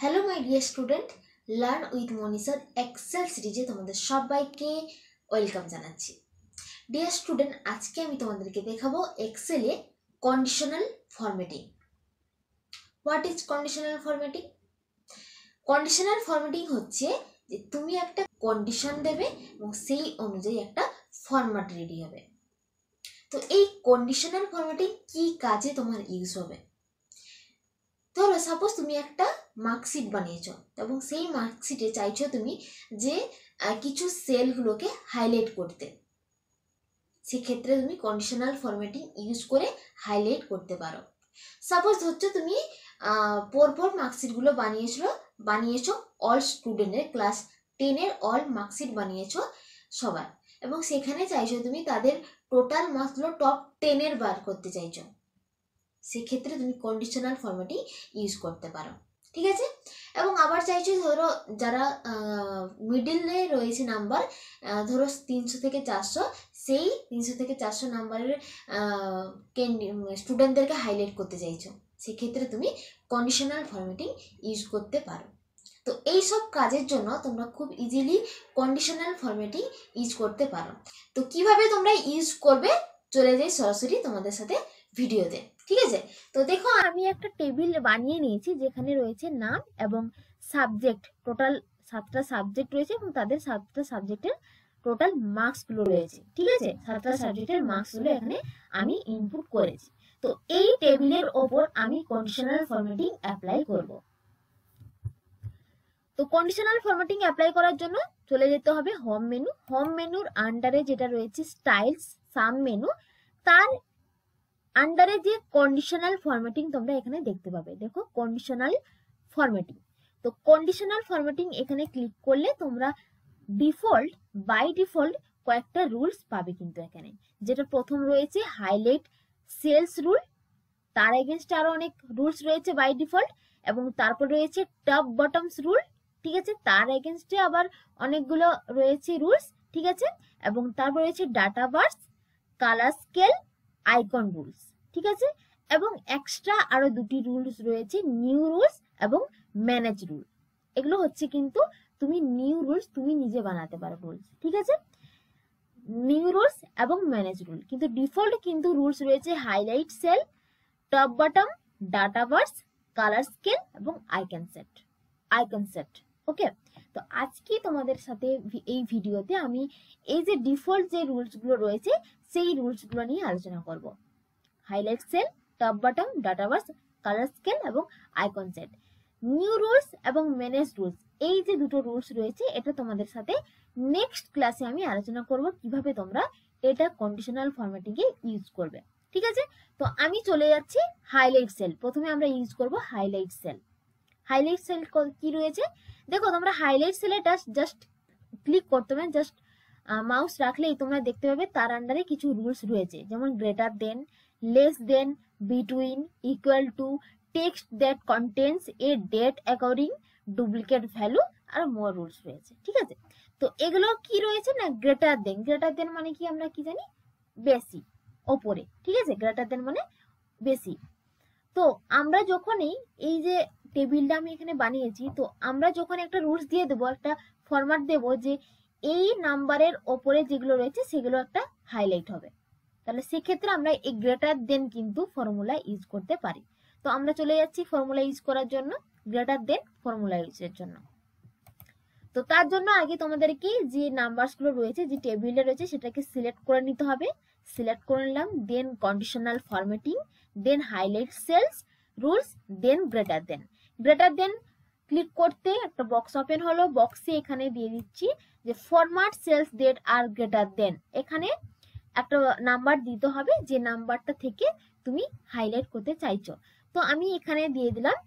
Hello my dear student, learn with মনীষার Excel সিরিজে তোমাদের সবাইকে ওয়েলকাম জানাচ্ছি। ডিয়ার স্টুডেন্ট, আজকে আমি তোমাদেরকে দেখাবো এক্সেলে conditional formatting. What is conditional formatting? Conditional formatting হচ্ছে যে তুমি একটা কন্ডিশন দেবে এবং সেই অনুযায়ী একটা ফরম্যাট রেডি হবে। তো এই কন্ডিশনাল ফরম্যাটিং কি কাজে তোমার ইউজ হবে? ধরো সাপোজ তুমি একটা মার্কশিট বানিয়েছো এবং সেই মার্কশিটে চাইছো তুমি যে কিছু সেলগুলোকে হাইলাইট করতে, সেক্ষেত্রে তুমি কন্ডিশনাল ফরম্যাটিং ইউজ করে হাইলাইট করতে পারো। সাপোজ হচ্ছে তুমি পরপর মার্কশিটগুলো বানিয়েছো অল স্টুডেন্টের, ক্লাস 10-এর অল মার্কশিট বানিয়েছো সবার, এবং সেখানে চাইছো তুমি তাদের টোটাল মার্কসগুলো টপ 10-এর বার করতে চাইছো, সেক্ষেত্রে তুমি কন্ডিশনাল ফরম্যাটিং ইউজ করতে পারো। ঠিক আছে? এবং আবার চাইছো ধরো যারা মিডলে রয়েছে নাম্বার, ধরো 300 থেকে 400, সেই 300 থেকে 400 নাম্বারের স্টুডেন্টদেরকে হাইলাইট করতে চাইছো, সেক্ষেত্রে তুমি কন্ডিশনাল ফরম্যাটিং ইউজ করতে পারো। তো এই সব কাজের জন্য তোমরা খুব ইজিলি কন্ডিশনাল ফরম্যাটিং ইউজ করতে পারো। তো কিভাবে তোমরা ইউজ করবে চলে যাই সরাসরি তোমাদের সাথে ভিডিওতে। ঠিক আছে? তো দেখো, আমি একটা টেবিল বানিয়ে নিয়েছি যেখানে রয়েছে নাম এবং সাবজেক্ট। টোটাল 7টা সাবজেক্ট রয়েছে এবং তাদের 7টা সাবজেক্টের টোটাল মার্কসগুলো রয়েছে। ঠিক আছে? 7টা সাবজেক্টের মার্কসগুলো এখানে আমি ইনপুট করেছি। তো এই টেবিলের ওপর আমি কন্ডিশনাল ফরম্যাটিং অ্যাপ্লাই করব। তো কন্ডিশনাল ফরম্যাটিং অ্যাপ্লাই করার জন্য চলে যেতে হবে হোম মেনু। হোম মেনুর আন্ডারে যেটা রয়েছে স্টাইলস সাব মেনু, তার আন্ডারে যে কন্ডিশনাল ফরম্যাটিং তোমরা এখানে দেখতে পাবে। দেখো কন্ডিশনাল ফরম্যাটিং। তো কন্ডিশনাল ফরম্যাটিং এখানে ক্লিক করলে তোমরা বাই ডিফল্ট কয়েকটা রুলস পাবে কিন্তু এখানে, যেটা প্রথম রয়েছে হাইলাইট সেলস রুল, তার এগেনস্টে আরো অনেক রুলস রয়েছে বাই ডিফল্ট, এবং তারপর রয়েছে টপ বটমস রুল। ঠিক আছে? তার এগেনস্টে আবার অনেকগুলো রয়েছে রুলস। ঠিক আছে? এবং তারপর রয়েছে data bars, colour scale, icon rules. ঠিক আছে? এবং এক্সট্রা আরো দুটি রুলস রয়েছে, নিউ রুলস এবং ম্যানেজ রুল। এগুলো হচ্ছে কিন্তু তুমি নিউ রুলস তুমি নিজে বানাতে পারো রুলস। ঠিক আছে? নিউ রুলস এবং ম্যানেজ রুল। কিন্তু ডিফল্ট কিন্তু রুলস রয়েছে highlight cell, top bottom, data bars, colour scale এবং আইকন সেট। ওকে? তো আজকে তোমাদের সাথে এই ভিডিওতে আমি এই যে ডিফল্ট যে রুলস গুলো রয়েছে সেই রুলস গুলো নিয়ে আলোচনা করব। Highlight cell, top bottom, data bars, colour scale এবং আইকন সেট। নিউ রুলস এবং ম্যানেজ রুলস, এই যে দুটো রুলস রয়েছে এটা তোমাদের সাথে নেক্সট ক্লাসে আমি আলোচনা করব কিভাবে তোমরা এটা কন্ডিশনাল ফরম্যাটিং এ ইউজ করবে। ঠিক আছে? তো আমি চলে যাচ্ছি হাইলাইট সেল। প্রথমে আমরা ইউজ করব হাইলাইট সেল। হাইলাইট সেল কি রয়েছে দেখো, তোমরা হাইলাইট সেলে জাস্ট ক্লিক করতে হবে, জাস্ট মাউস রাখলেই তোমরা দেখতে পাবে তার আন্ডারে কিছু রুলস রয়েছে, যেমন greater than, less than, between, equal to, text that contains a date according, duplicate value, আর মোর রুলস রয়েছে। ঠিক আছে? তো এগুলো কি রয়েছে না, গ্রেটার দেন মানে কি আমরা কি জানি, বেশি, ওপরে। ঠিক আছে? গ্রেটার দেন মানে বেশি। তো আমরা যখনই এই যে টেবিলটা আমি এখানে বানিয়েছি, তো আমরা যখন একটা রুলস দিয়ে দেবো, একটা ফরম্যাট দেবো যে এই নাম্বারের ওপরে যেগুলো রয়েছে সেগুলো একটা হাইলাইট হবে, তাহলে সেক্ষেত্রে আমরা এই গ্রেটার দেন কিন্তু ফর্মুলা ইউজ করতে পারি। তো আমরা চলে যাচ্ছি ফর্মুলা ইউজ করার জন্য, গ্রেটার দেন ফর্মুলা ইউজের জন্য। তো তার জন্য আগে তোমাদেরকে যে নাম্বারস গুলো রয়েছে, যে টেবিলে রয়েছে, সেটাকে সিলেক্ট করে নিতে হবে। সিলেক্ট করে নিলাম, then conditional formatting, then highlight cells rules, then greater than click করতে একটা বক্স ওপেন হলো। বক্সে এখানে দিয়ে দিচ্ছি যে format cells that are greater than, এখানে একটা নাম্বার দিতে হবে যে নাম্বারটা থেকে তুমি হাইলাইট করতে চাইছো। তো আমি এখানে দিয়ে দিলাম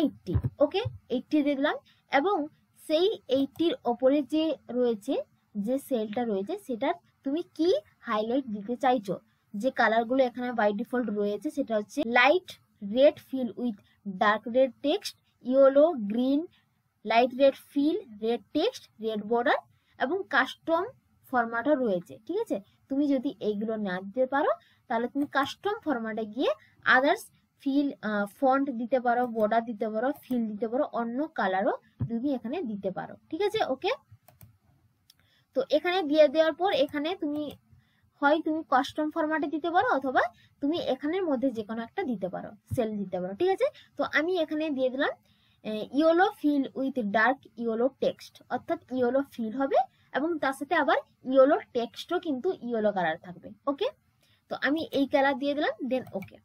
80। ওকে? 80 দিয়ে দিলাম, এবং সেই 80-র ওপরে যে রয়েছে, যে সেলটা রয়েছে, সেটার তুমি কি হাইলাইট দিতে চাইছো, যে কালারগুলো এখানে বাই ডিফল্ট রয়েছে সেটা হচ্ছে light red fill with dark red text, yellow, green, light red feel, red text, red border, এবং কাস্টম ফরম্যাটও রয়েছে। ঠিক আছে? তুমি যদি এইগুলো না দিতে পারো তাহলে তুমি কাস্টম ফরম্যাটে গিয়ে আদার্স ফিল ফন্ট দিতে পারো, বর্ডার দিতে পারো, ফিল দিতে পারো, অন্য কালারও তুমি এখানে দিতে পারো। ঠিক আছে, ওকে। তো এখানে দিয়ে দেওয়ার পর এখানে তুমি হয় তুমি কাস্টম ফরম্যাটে দিতে পারো অথবা তুমি এখানের মধ্যে যে কোনো একটা দিতে পারো, সেল দিতে পারো। ঠিক আছে, তো আমি এখানে দিয়ে দিলাম yellow fill with dark yellow text, অর্থাৎ ইয়েলো ফিল হবে এবং তার সাথে আবার ইয়েলো টেক্সটও কিন্তু ইয়েলো কালার থাকবে। ওকে, তো আমি এই কালার দিয়ে দিলাম, দেন ওকে।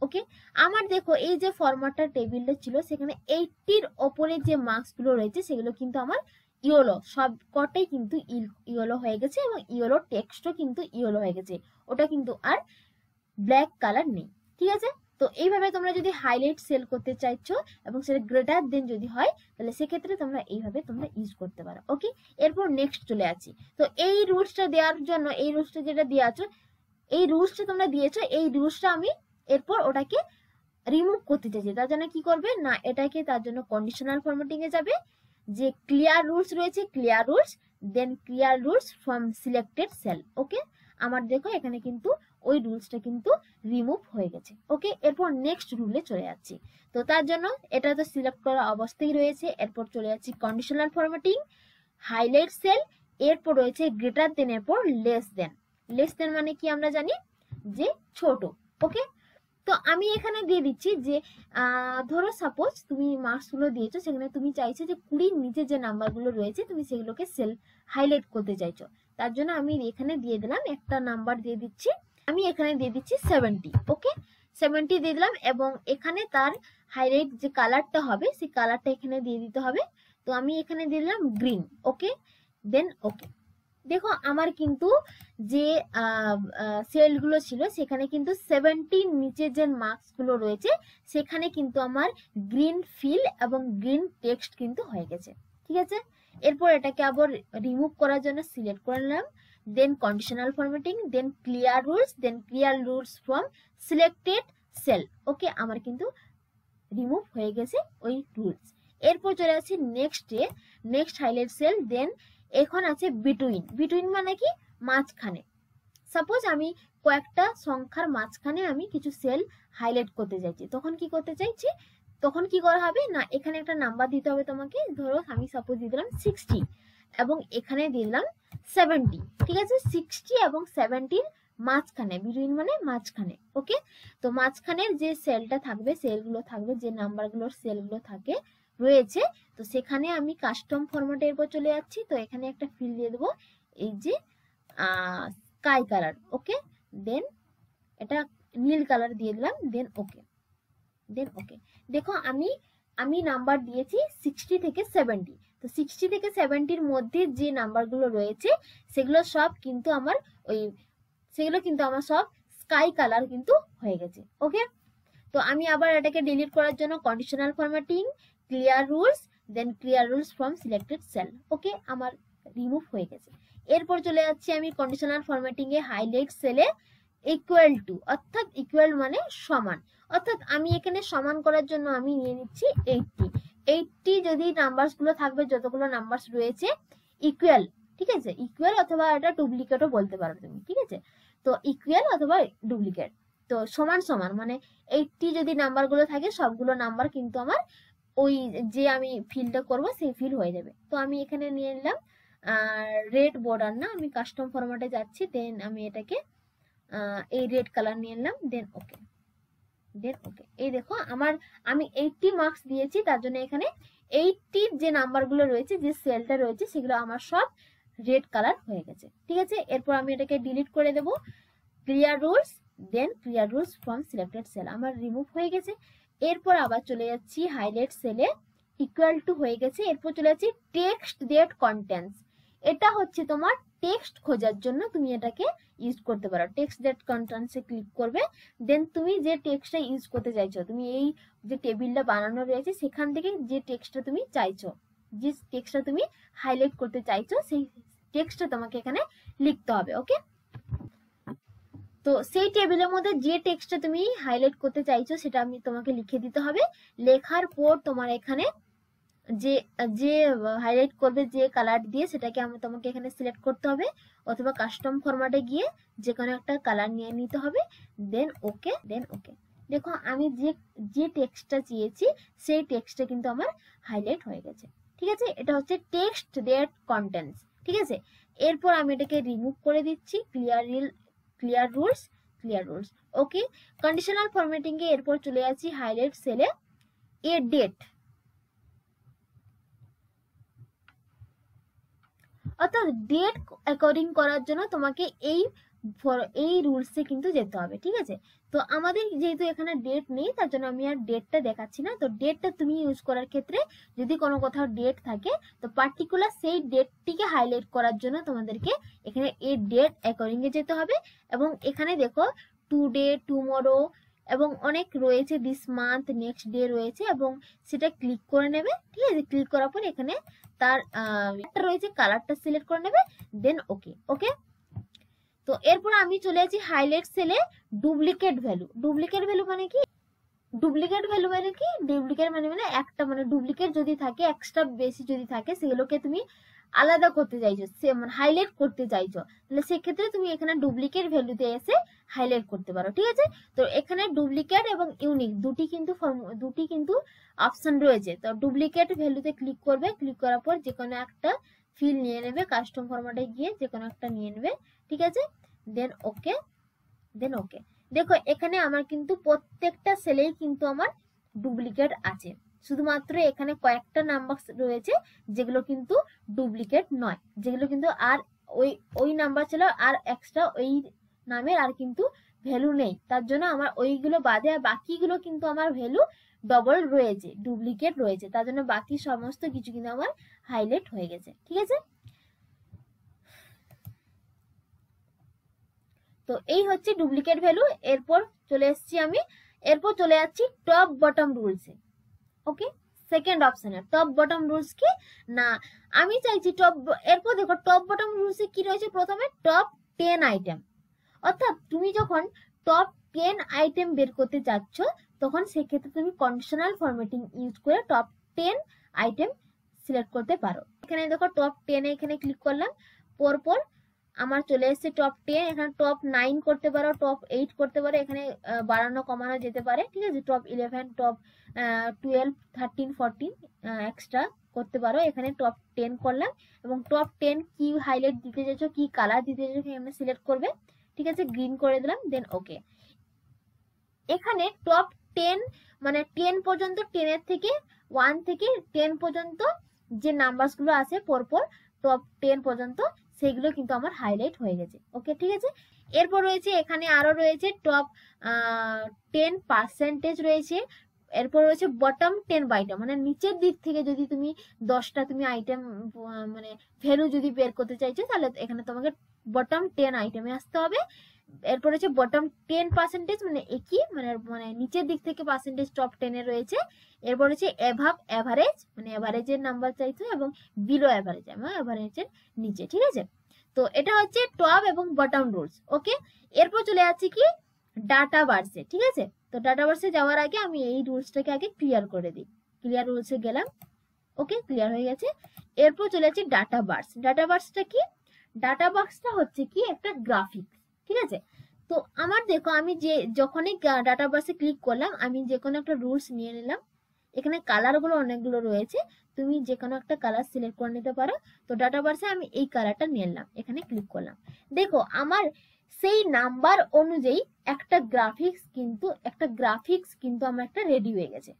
ওকে, আমার দেখো এই যে ফরম্যাটটা টেবিলটা ছিল সেখানে 80-র ওপরে যে মার্কস গুলো রয়েছে সেগুলো কিন্তু আমার ইয়েলো, সব কটাই কিন্তু ইয়েলো হয়ে গেছে এবং ইয়েলো টেক্সটও কিন্তু ইয়েলো হয়ে গেছে, ওটা কিন্তু আর ব্ল্যাক কালার নেই। ঠিক আছে, তো এইভাবে তোমরা যদি হাইলাইট সেল করতে চাইছো এবং সেটা গ্রেটার দেন যদি হয় তাহলে সেক্ষেত্রে তোমরা এইভাবে তোমরা ইউজ করতে পারো। ওকে, এরপর নেক্সট চলে আসি। তো এই রুলসটা দেওয়ার জন্য, এই রুলসটা যেটা দিয়ে আছো, এই রুলসটা তোমরা দিয়েছো, এই রুলসটা আমি এরপর ওটাকে রিমুভ করতে চাইছি। তার জন্য কি করবে না, এটাকে তার জন্য কন্ডিশনাল ফরম্যাটিং এ যাবে, যে ক্লিয়ার রুলস রয়েছে, clear rules, then clear rules from selected cell. Okay, আমার দেখো এখানে কিন্তু ওই রুলসটা কিন্তু রিমুভ হয়ে গেছে। ওকে, এরপর নেক্সট রুলে চলে যাচ্ছি। তো তার জন্য এটা তো সিলেক্ট করা অবস্থায় রয়েছে, এরপর চলে যাচ্ছি কন্ডিশনাল ফরম্যাটিং, হাইলাইট সেল, এরপর রয়েছে গ্রেটার দেন, এরপর লেস দেন। লেস দেন মানে কি আমরা জানি যে ছোট। ওকে, তো আমি এখানে দিয়ে দিচ্ছি যে ধরো সাপোজ তুমি মার্কস গুলো দিয়েছো, সেখানে তুমি চাইছো যে 20-র নিচে যে নাম্বারগুলো রয়েছে তুমি সেগুলোকে সেল হাইলাইট করতে চাইছো। তার জন্য আমি এখানে দিয়ে দিলাম একটা নাম্বার দিয়ে দিচ্ছি, আমি এখানে দিয়ে দিচ্ছি 70। ওকে, 70 দিয়ে দিলাম এবং এখানে তার হাইলাইট যে কালারটা হবে সেই কালারটা এখানে দিয়ে দিতে হবে। তো আমি এখানে দিয়ে দিলাম গ্রিন। ওকে, দেন ওকে। দেখো আমার কিন্তু যে সেলগুলো ছিল সেখানে কিন্তু 70-র নিচে যে মার্কস গুলো রয়েছে সেখানে কিন্তু আমার গ্রিন ফিল এবং গ্রিন টেক্সট কিন্তু হয়ে গেছে। ঠিক আছে, এরপর এটাকে আবার রিমুভ করার জন্য সিলেক্ট করে নিলাম, then conditional formatting, then clear rules, then clear rules from selected cell. Okay, আমার কিন্তু রিমুভ হয়ে গেছে ওই রুলস। এরপর চলে আসছি নেক্সটে, নেক্সট হাইলাইট সেল, দেন এখন আছে বিটুইন। বিটুইন মানে কি, মাঝখানে। সাপোজ আমি কয়েকটা সংখ্যার মাঝখানে আমি কিছু সেল হাইলাইট করতে চাইছি, তখন কি করতে চাইছি, তখন কি করা হবে না, এখানে একটা নাম্বার দিতে হবে তোমাকে। ধরো আমি সাপোজ দিয়ে দিলাম 60 এবং এখানে দিয়ে দিলাম 70। ঠিক আছে, 60 এবং 70-র মাঝখানে, বিটুইন মানে মাঝখানে। ওকে, তো মাঝখানের যে সেলটা থাকবে, সেলগুলো থাকবে, যে নাম্বারগুলোর সেলগুলো থাকে রয়েছে, তো সেখানে আমি কাস্টম ফরম্যাটের উপর চলে যাচ্ছি। তো এখানে একটা ফিল দিয়ে দেবো, এই যে স্কাই কালার। ওকে, দেন এটা নীল কালার দিয়ে দিলাম, দেন ওকে, দেন ওকে। দেখো আমি নাম্বার দিয়েছি 60 থেকে 70। তো 60 থেকে 70-র মধ্যে যে নাম্বারগুলো রয়েছে সেগুলো সব কিন্তু আমার সব স্কাই কালার কিন্তু হয়ে গেছে। ওকে, তো আমি আবার এটাকে ডিলিট করার জন্য conditional formatting, clear rules, then clear rules from selected cell. Okay, আমার রিমুভ হয়ে গেছে। এরপর চলে যাচ্ছি আমি কন্ডিশনাল ফরম্যাটিং এ হাইলাইট সেলে ইকুয়াল টু, অর্থাৎ ইকুয়াল মানে সমান, অর্থাৎ আমি এখানে সমান করার জন্য আমি নিয়ে নিচ্ছি 80। 80 যদি নাম্বারস গুলো থাকবে, যতগুলো নাম্বারস রয়েছে ইকুয়াল, ঠিক আছে, ইকুয়াল অথবা এটা ডুপ্লিকেটও বলতে পারো তুমি। ঠিক আছে, তো ইকুয়াল অথবা ডুপ্লিকেট, তো সমান সমান মানে 80 যদি নাম্বার গুলো থাকে সবগুলো নাম্বার কিন্তু আমার ওই যে আমি ফিলটা করব সেই ফিল হয়ে যাবে। তো আমি এখানে নিয়ে নিলাম রেড বর্ডার, না আমি কাস্টম ফরম্যাটে যাচ্ছি, দেন আমি এটাকে এই রেড কালার নিয়ে নিলাম, দেন ওকে, দেন ওকে। এই দেখো আমি 80 মার্কস দিয়েছি, তার জন্য এখানে 80-র যে নাম্বারগুলো রয়েছে, যে সেলটা রয়েছে সেগুলো আমার সব রেড কালার হয়ে গেছে। ঠিক আছে, এরপর আমি এটাকে ডিলিট করে দেব, clear rules, then clear rules from selected cell, আমার রিমুভ হয়ে গেছে। এরপর আবার চলে যাচ্ছি হাইলাইট সেলে, ইকুয়াল টু হয়ে গেছে। এরপর চলে যাচ্ছি টেক্সট দ্যাট কন্টেন্টস, এটা হচ্ছে তোমার টেক্সট খোঁজার জন্য তুমি এটাকে ইউজ করতে পারো। Text that contents A click করবে, দেন তুমি যে টেক্সটটা ইউজ করতে চাইছো, তুমি এই যে টেবিলটা বানানো রয়েছে সেখান থেকে যে টেক্সটটা তুমি চাইছো, যে টেক্সটটা তুমি হাইলাইট করতে চাইছো, সেই টেক্সটটা তোমাকে এখানে লিখতে হবে। ওকে, তো সেই টেবিলের মধ্যে যে টেক্সটটা তুমি হাইলাইট করতে চাইছো সেটা আমি তোমাকে লিখে দিতে হবে। লেখার পর তোমার এখানে যে যে হাইলাইট করবে যে কালার দিয়ে সেটাকে তোমাকে এখানে সিলেক্ট করতে হবে, অথবা কাস্টম ফরম্যাটে গিয়ে যে কোনো একটা কালার নিয়ে নিতে হবে, দেন ওকে, দেন ওকে। দেখো আমি যে টেক্সটটা চেয়েছি সেই টেক্সটটা কিন্তু আমার হাইলাইট হয়ে গেছে। ঠিক আছে, এটা হচ্ছে টেক্সট দ্যাট কন্টেন্টস। ঠিক আছে, এরপর আমি এটাকে রিমুভ করে দিচ্ছি, ক্লিয়ার রুলস। ওকে, কন্ডিশনাল ফরম্যাটিং এ এরপর চলে যাচ্ছি হাইলাইট সেলে এ ডেট, অর্থাৎ ডেট অ্যাকর্ডিং করার জন্য তোমাকে এই রুলসে কিন্তু যেতে হবে। ঠিক আছে, তো আমাদের যেহেতু এখানে ডেট নেই তার জন্য আমি আর ডেটটা দেখাচ্ছি না। তো ডেটটা তুমি ইউজ করার ক্ষেত্রে যদি কোনো কোথাও ডেট থাকে তো পার্টিকুলার সেই ডেটটিকে হাইলাইট করার জন্য তোমাদেরকে এখানে এই ডেট অ্যাকর্ডিং এ যেতে হবে। এবং এখানে দেখো টুডে, টুমরো এবং অনেক রয়েছে, দিস মান্থ, নেক্সট ডে রয়েছে, এবং সেটা ক্লিক করে নেবে। ঠিক আছে, ক্লিক করার পর এখানে তার রয়েছে কালারটা সিলেক্ট করে নেবে, দেন ওকে। তো এরপর আমি চলে যাচ্ছি হাইলাইট সেলে ডুপ্লিকেট ভ্যালু। ডুপ্লিকেট ভ্যালু মানে কি? ডুপ্লিকেট মানে একটা মানে ডুপ্লিকেট যদি থাকে, এক্সট্রা বেশি যদি থাকে, সেগুলোকে তুমি আলাদা করতে চাইছো, সে মানে হাইলাইট করতে চাইছো, তাহলে সেক্ষেত্রে তুমি এখানে ডুপ্লিকেট ভ্যালুতে এসে হাইলাইট করতে পারো। ঠিক আছে, তো এখানে ডুপ্লিকেট এবং ইউনিক দুটি কিন্তু অপশন রয়েছে। তো ডুপ্লিকেট ভ্যালুতে ক্লিক করবে, ক্লিক করার পর যে কোনো একটা ফিল নিয়ে নেবে, কাস্টম ফরম্যাটে গিয়ে যে কোনো একটা নিয়ে নেবে। ঠিক আছে, দেন ওকে। দেখো এখানে আমার কিন্তু প্রত্যেকটা সেলেই কিন্তু আমার ডুপ্লিকেট আছে, শুধুমাত্র এখানে কয়েকটা নাম্বার রয়েছে যেগুলো কিন্তু ডুপ্লিকেট নয়, যেগুলো কিন্তু আর ওই নাম্বার ছিল আর এক্সট্রা ওই নামের আর কিন্তু ভ্যালু নেই, তার জন্য আমার ওইগুলো বাদে আর বাকিগুলো কিন্তু আমার ভ্যালু ডবল রয়েছে, ডুপ্লিকেট রয়েছে, তার জন্য বাকি সমস্ত কিছু কিন্তু আমার হাইলাইট হয়ে গেছে। ঠিক আছে, তো এই হচ্ছে ডুপ্লিকেট ভ্যালু। এরপর চলে যাচ্ছি টপ বটম রুলসে। ওকে, সেকেন্ড অপশনে টপ বটম রুলস কি না, আমি চাইছি এরপর দেখো টপ বটম রুলসে কি রয়েছে, প্রথমে টপ 10 আইটেম, অর্থাৎ তুমি যখন টপ 10 আইটেম বের করতে চাচ্ছ তখন সেক্ষেত্রে তুমি কন্ডিশনাল ফরম্যাটিং ইউজ করে টপ 10 আইটেম সিলেক্ট করতে পারো। এখানে দেখো টপ 10 এখানে ক্লিক করলাম, পরপর আমার চলে এসেছে টপ 10, এখানে টপ 9 করতে পারো, টপ 8 করতে পারো, এখানে বাড়ানো কমানো যেতে পারে। ঠিক আছে, টপ 11, টপ 12, 13, 14 এক্সট্রা করতে পারো। এখানে টপ 10 করলাম এবং টপ 10 কি হাইলাইট দিতে চাইছো, কি কালার দিতে চাইছো এখানে সিলেক্ট করবে। ঠিক আছে, গ্রিন করে দিলাম, দেন ওকে। এখানে টপ 10 মানে 10 পর্যন্ত, 10 এর থেকে 1 থেকে 10 পর্যন্ত যে নাম্বারস গুলো আছে পরপর টপ 10 পর্যন্ত, সেগুলো কিন্তু আমার হাইলাইট হয়ে গেছে। ওকে, ঠিক আছে, এরপর রয়েছে এখানে আরো রয়েছে টপ 10% রয়েছে, এরপর রয়েছে বটম 10 বাইটা, মানে নিচের দিক থেকে যদি তুমি 10টা তুমি আইটেম মানে ভ্যালু যদি বের করতে চাইছো তাহলে এখানে তোমাকে বটম 10 আইটেমে আসতে হবে। এরপর হচ্ছে বটম 10% মানে একই মানে নিচের দিক থেকে পার্সেন্টেজ টপ 10 এ রয়েছে। এরপর হচ্ছে অ্যাভাব এভারেজ, মানে এভারেজের নাম্বার চাইছো, এবং বিলো এভারেজ মানে এভারেজের নিচে। ঠিক আছে, তো এটা হচ্ছে টপ এবং বটম রুলস। ওকে, এরপর চলে যাচ্ছি কি ডাটা বার্সে। ঠিক আছে, তো ডাটা বার্সে যাওয়ার আগে আমি এই রুলসটাকে আগে ক্লিয়ার করে দিই। ক্লিয়ার রুলসে গেলাম, ওকে, ক্লিয়ার হয়ে গেছে। এরপর চলে যাচ্ছি ডাটা বার্স। ডাটা বার্সটা কি? ডাটা বার্সটা হচ্ছে কি একটা গ্রাফিক্স। ঠিক আছে, তো আমার দেখো আমি যখনই ডাটা বার্সে ক্লিক করলাম আমি যে কোনো একটা রুলস নিয়ে নিলাম, এখানে কালার গুলো অনেকগুলো রয়েছে, তুমি যে কোনো একটা কালার সিলেক্ট করে নিতে পারো। তো ডাটা বার্সে আমি এই কালারটা নিয়ে নিলাম, এখানে ক্লিক করলাম, দেখো আমার সেই নাম্বার অনুযায়ী একটা গ্রাফিক্স কিন্তু আমার একটা রেডি হয়ে গেছে।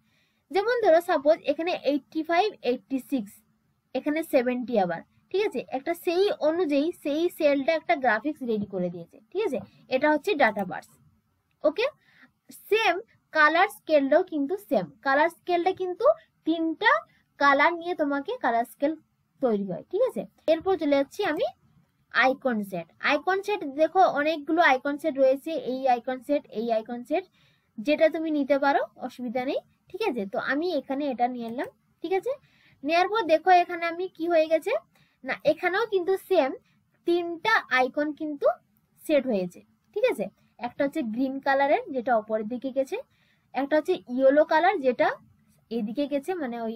যেমন ধরো সাপোজ এখানে 85, 86, এখানে 70 আবার। ঠিক আছে, একটা সেই অনুযায়ী সেই সেলটা একটা গ্রাফিক্স রেডি করে দিয়েছে। ঠিক আছে, এটা হচ্ছে ডাটা বার্স। ওকে, সেম কালার স্কেলটাও কিন্তু সেম, কালার স্কেলটা কিন্তু 3টা কালার নিয়ে তোমাকে কালার স্কেল তৈরি হয়। ঠিক আছে, এরপর চলে যাচ্ছি আমি আইকন সেট। দেখো অনেকগুলো আইকন সেট রয়েছে, এই আইকন সেট যেটা তুমি নিতে পারো, অসুবিধা নেই। ঠিক আছে, তো আমি এখানে এটা নিয়ে নিলাম। ঠিক আছে, নেওয়ার পর দেখো এখানে আমি কি হয়ে গেছে না, এখানেও কিন্তু সেম 3টা আইকন কিন্তু সেট হয়েছে। ঠিক আছে, একটা হচ্ছে গ্রিন কালারের যেটা অপরের দিকে গেছে, একটা হচ্ছে ইয়েলো কালার যেটা এদিকে গেছে, মানে ওই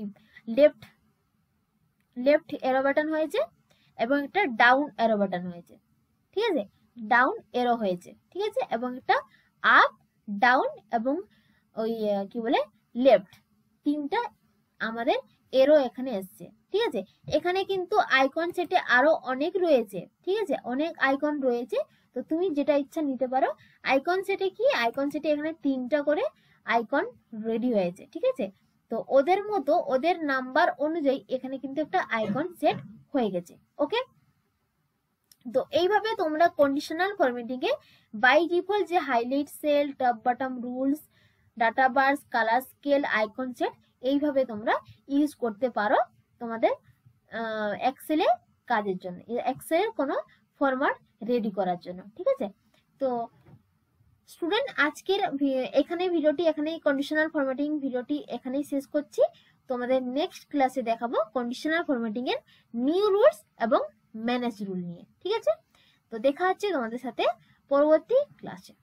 লেফট এরো বাটন হয়েছে, এবং একটা ডাউন এরো বাটন হয়েছে। ঠিক আছে, ডাউন এরো হয়েছে। ঠিক আছে, এবং একটা আপ ডাউন এবং ওই কি বলে লেফট, তিনটা আমাদের এরো এখানে এসছে। ঠিক আছে, এখানে কিন্তু আইকন সেটে আরো অনেক রয়েছে, ঠিক আছে, অনেক আইকন রয়েছে, তো তুমি যেটা ইচ্ছা নিতে পারো। আইকন সেটে কি, আইকন সেটে এখানে তিনটা করে আইকন রেডি হয়েছে, ঠিক আছে। তো ওদের মতো ওদের নাম্বার অনুযায়ী এখানে কিন্তু একটা আইকন সেট হয়ে গেছে। ওকে, তো এইভাবে তোমরা কন্ডিশনাল ফরম্যাটিং এ বাই ডিফল্ট যে highlight cell, top bottom rules, data bars, colour scale, icon set, এইভাবে তোমরা ইউজ করতে পারো তোমাদের এক্সেলে কাজের জন্য, এক্সেলের কোনো ফরম্যাট রেডি করার জন্য। ঠিক আছে, তো স্টুডেন্ট আজকের এখানে ভিডিওটি, এখানেই কন্ডিশনাল ফরম্যাটিং ভিডিওটি এখানেই শেষ করছি। তোমাদের নেক্সট ক্লাসে দেখাবো কন্ডিশনাল ফরম্যাটিং এর নিউ রুলস এবং ম্যানেজ রুল নিয়ে। ঠিক আছে, তো দেখা হচ্ছে তোমাদের সাথে পরবর্তী ক্লাসে।